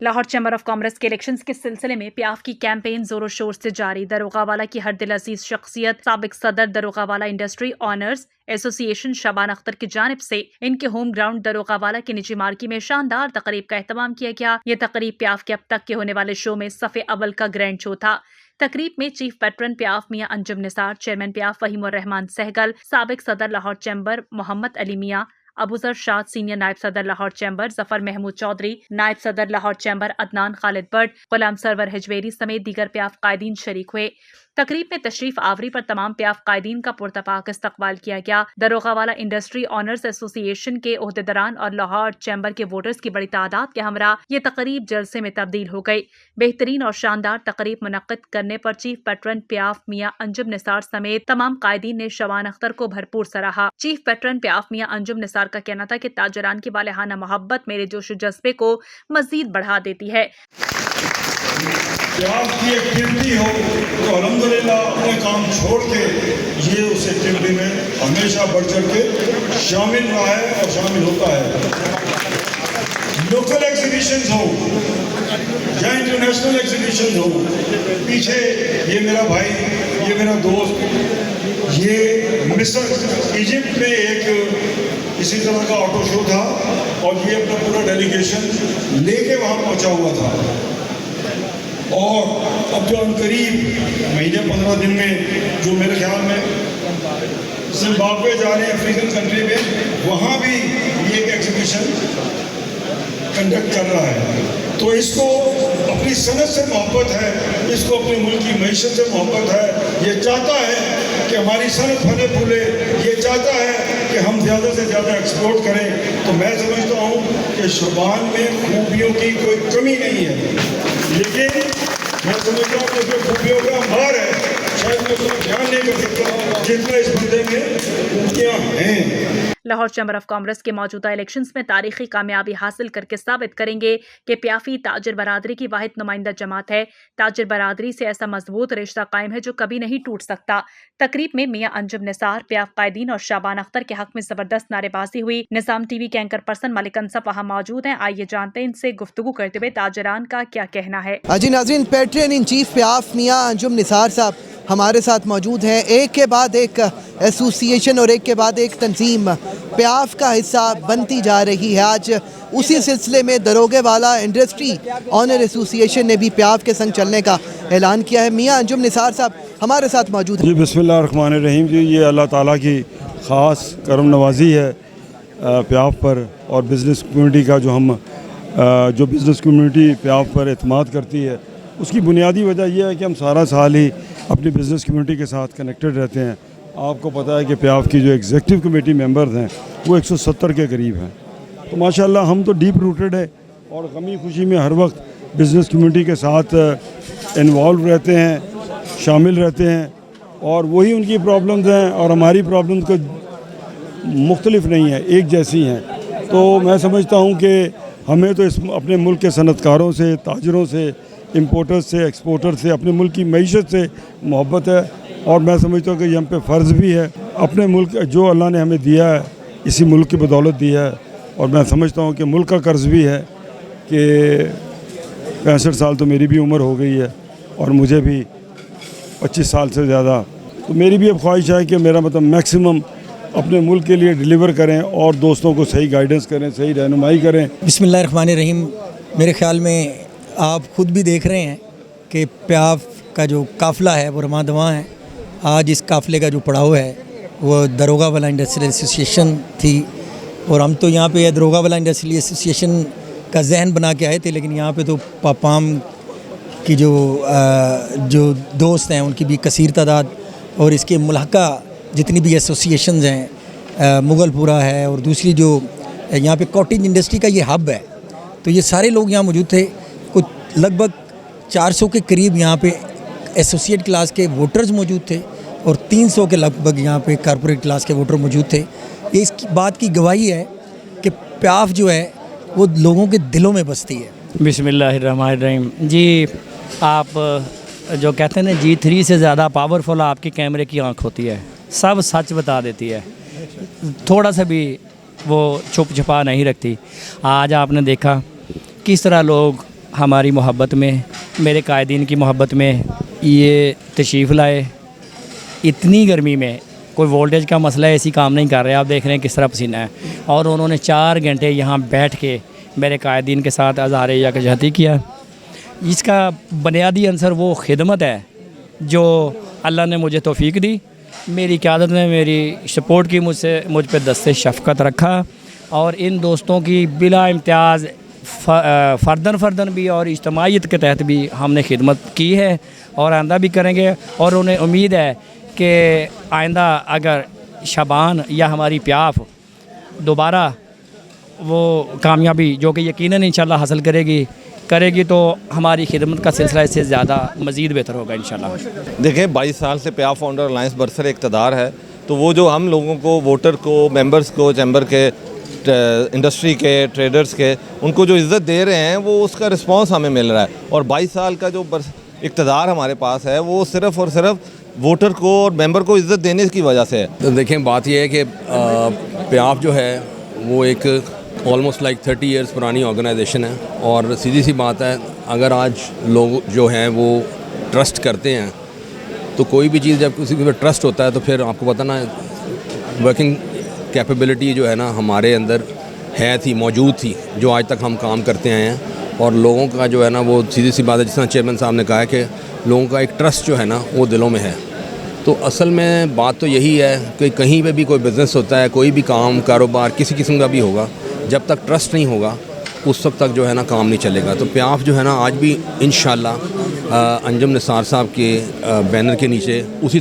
Lahore chamber of commerce के elections के सिलसिले में प्याफ की कैंपेन जोरों शोर से जारी। दरोगावाला की हर दिल अजीज शख्सियत साबिक सदर Darogawala industry owners association Shabana Akhtar की जानिब से इनके होम ग्राउंड दरोगावाला की निजी मार्की में शानदार तकरीब का एहतमाम किया गया। यह तकरीब प्याफ के अब तक के होने वाले शो में सफ़े अव्वल का ग्रैंड शो था। तकरीब में chief patron PIAF Mian Anjum Nisar, chairman PIAF Faheem ur Rehman Saigol, साबिक सदर लाहौर चैम्बर मोहम्मद अली मियां, अबूजर शाद सीनियर नायब सदर लाहौर चैम्बर, जफर महमूद चौधरी नायब सदर लाहौर चैम्बर, अदनान खालिद बट, गुलाम सरवर हिजवेरी समेत दीगर प्याफ कायदीन शरीक हुए। तकरीब में तशरीफ आवरी पर तमाम प्याफ कायदीन का पुरतपाक इस्तकबाल किया गया। दरोगावाला इंडस्ट्री ऑनर्स एसोसिएशन के ओहदेदारान और लाहौर चैम्बर के वोटर्स की बड़ी तादाद के हमरा ये तकरीब जलसे में तब्दील हो गई। बेहतरीन और शानदार तकरीब मुनक्किद करने पर chief patron PIAF Mian Anjum Nisar समेत तमाम कायदीन ने शबाना अख्तर को भरपूर सराहा। Chief patron PIAF Mian Anjum Nisar का कहना था कि ताजरान की बालेहाना मोहब्बत मेरे जोश जज्बे को मजीद बढ़ा देती है। प्याफ की एक्टिविटी हो तो अल्हम्दुलिल्लाह अपने काम छोड़ के ये उस एक्टिविटी में हमेशा बढ़ चढ़ के शामिल रहा है और शामिल होता है। लोकल एग्जीबिशंस हो या इंटरनेशनल एग्जीबिशन हो, पीछे ये मेरा भाई, ये मेरा दोस्त, ये मिस्र इजिप्ट में एक इसी तरह का ऑटो शो था और ये अपना पूरा डेलीगेशन लेके वहाँ पहुँचा हुआ था। और अब जो अनकरीब महीने 15 दिन में जो मेरे ख्याल में जिम्बाब्वे जा रहे हैं अफ्रीकन कंट्री में, वहाँ भी ये एक एग्जीबिशन कंडक्ट कर रहा है। तो इसको अपनी सनत से मोहब्बत है, इसको अपने मुल्क की मईशत से मोहब्बत है। ये चाहता है कि हमारी सनत फले फूले, ये चाहता है कि हम ज़्यादा से ज़्यादा एक्सपोर्ट करें। तो मैं समझता हूँ कि शबान में खूबियों की कोई कमी नहीं है, लेकिन मैं समझता हूँ कि जो खूबियों का अंबार है शायद मैं उसको ध्यान नहीं कर सकता जितना इस बंदे में खूबियाँ हैं। लाहौर चैम्बर ऑफ कॉमर्स के मौजूदा इलेक्शंस में तारीखी कामयाबी हासिल करके साबित करेंगे कि प्याफी ताजिर बरादरी की वाहिद नुमाइंदा जमात है। ताजिर बरादरी से ऐसा मजबूत रिश्ता कायम है जो कभी नहीं टूट सकता। तकरीब में मियां अंजुम निसार, प्याफ कायदीन और शबाना अख्तर के हक में जबरदस्त नारेबाजी हुई। निजाम टीवी के एंकर पर्सन मलिक अंसफ वहाँ मौजूद हैं। आइए जानते हैं इनसे गुफ्तगू करते हुए ताजरान का क्या कहना है। जी नाज़रीन, pattern in chief प्याफ Mian Anjum Nisar साहब हमारे साथ मौजूद हैं। एक के बाद एक एसोसिएशन और एक के बाद एक तंजीम प्याफ का हिस्सा बनती जा रही है। आज उसी सिलसिले में दरोगावाला इंडस्ट्री ऑनर एसोसिएशन ने भी प्याफ के संग चलने का ऐलान किया है। मियां अंजुम निसार साहब हमारे साथ मौजूद हैं। जी बिस्मिल्लाहिर्रहमानिर्रहीम जी, ये अल्लाह ताला की ख़ास करम नवाजी है प्याफ पर और बिज़नेस कम्युनिटी का जो बिज़नेस कम्युनिटी प्याफ पर एतमाद करती है, उसकी बुनियादी वजह यह है कि हम सारा साल ही अपनी बिज़नेस कम्युनिटी के साथ कनेक्टेड रहते हैं। आपको पता है कि प्याफ की जो एग्जीक्यूटिव कमेटी मेंबर्स हैं वो 170 के करीब हैं। तो माशाल्लाह हम तो डीप रूटेड है और गमी खुशी में हर वक्त बिज़नेस कम्युनिटी के साथ इन्वॉल्व रहते हैं, शामिल रहते हैं और वही उनकी प्रॉब्लम्स हैं और हमारी प्रॉब्लम्स को मुख्तलिफ नहीं है, एक जैसी हैं। तो मैं समझता हूँ कि हमें तो इस अपने मुल्क के सनतकारों से, ताजरों से, इंपोर्टर्स से, एक्सपोर्टर्स से, अपने मुल्क की मईशत से मोहब्बत है और मैं समझता हूँ कि ये हम पे फ़र्ज़ भी है। अपने मुल्क जो अल्लाह ने हमें दिया है इसी मुल्क की बदौलत दिया है और मैं समझता हूँ कि मुल्क का कर्ज़ भी है कि 65 साल तो मेरी भी उम्र हो गई है और मुझे भी 25 साल से ज़्यादा। तो मेरी भी अब ख्वाहिश है कि मेरा मतलब मैक्सिमम अपने मुल्क के लिए डिलीवर करें और दोस्तों को सही गाइडेंस करें, सही रहनुमाई करें। बिस्मिल्लाहिर्रहमानिर्रहीम। मेरे ख़्याल में आप ख़ुद भी देख रहे हैं कि प्याफ का जो काफ़िला है वो रवां दवां है। आज इस काफ़िले का जो पड़ाव है वो दरोगावाला इंडस्ट्रियल एसोसिएशन थी और हम तो यहाँ पे दरोगावाला इंडस्ट्रियल एसोसिएशन का जहन बना के आए थे, लेकिन यहाँ पे तो पापाम की जो दोस्त हैं उनकी भी कसीर तादाद और इसके मुल्हका जितनी भी एसोसिएशंस हैं, मुगलपुरा है और दूसरी जो यहाँ पे कॉटेज इंडस्ट्री का ये हब है, तो ये सारे लोग यहाँ मौजूद थे। कुछ लगभग 400 के करीब यहाँ पे एसोसिएट क्लास के वोटर्स मौजूद थे और 300 के लगभग यहाँ पे कॉर्पोरेट क्लास के वोटर मौजूद थे। ये इस बात की गवाही है कि प्याफ जो है वो लोगों के दिलों में बसती है। बिस्मिल्लाहिर्रहमानिर्रहीम। जी, आप जो कहते हैं ना G3 से ज़्यादा पावरफुल आपके कैमरे की आँख होती है, सब सच बता देती है, थोड़ा सा भी वो छुप छुपा नहीं रखती। आज आपने देखा किस तरह लोग हमारी मोहब्बत में, मेरे कायदीन की मोहब्बत में ये तशरीफ़ लाए। इतनी गर्मी में कोई वोल्टेज का मसला है, ऐसी काम नहीं कर रहे, आप देख रहे हैं किस तरह पसीना है। और उन्होंने 4 घंटे यहाँ बैठ के मेरे कायदीन के साथ अज़हार यकजहती किया। इसका बुनियादी अंसर वो खिदमत है जो अल्लाह ने मुझे तौफीक दी, मेरी क़यादत ने मेरी सपोर्ट की, मुझ पे दस्ते शफ़क़त रखा। और इन दोस्तों की बिला इम्तियाज़ फ़र्दन भी और इज्तमाइयत के तहत भी हमने खिदमत की है और आइंदा भी करेंगे। और उन्हें उम्मीद है कि आइंदा अगर शबान या हमारी प्याफ दोबारा वो कामयाबी जो कि यकीनन इंशाल्लाह हासिल करेगी तो हमारी खिदमत का सिलसिला इससे ज़्यादा मज़ीद बेहतर होगा इंशाल्लाह। देखें 22 साल से प्याफ फाउंडर अलायंस बरसर इक़्तिदार है, तो वो जो हम लोगों को, वोटर को, मेंबर्स को, चैम्बर के, इंडस्ट्री के, ट्रेडर्स के, उनको जो इज़्ज़त दे रहे हैं वो उसका रिस्पांस हमें मिल रहा है। और 22 साल का जो इक़्तिदार हमारे पास है वो सिर्फ़ और सिर्फ वोटर को और मेंबर को इज़्ज़त देने की वजह से है। तो देखें, बात यह है कि प्याफ जो है वो एक ऑलमोस्ट लाइक 30 इयर्स पुरानी ऑर्गेनाइजेशन है। और सीधी सी बात है, अगर आज लोग जो हैं वो ट्रस्ट करते हैं तो कोई भी चीज़ जब किसी के ऊपर ट्रस्ट होता है तो फिर आपको पता ना, वर्किंग कैपेबिलिटी जो है ना हमारे अंदर थी, मौजूद थी, जो आज तक हम काम करते आए हैं। और लोगों का जो है ना वो सीधी सी बात है, जिस तरह चेयरमैन साहब ने कहा है कि लोगों का एक ट्रस्ट जो है ना वो दिलों में है। तो असल में बात तो यही है कि कहीं पे भी कोई बिज़नेस होता है, कोई भी काम कारोबार किसी किस्म का भी होगा, जब तक ट्रस्ट नहीं होगा उस वक्त तक जो है ना काम नहीं चलेगा। तो प्याफ जो है ना आज भी इंशाल्लाह अंजुम निसार साहब के बैनर के नीचे उसी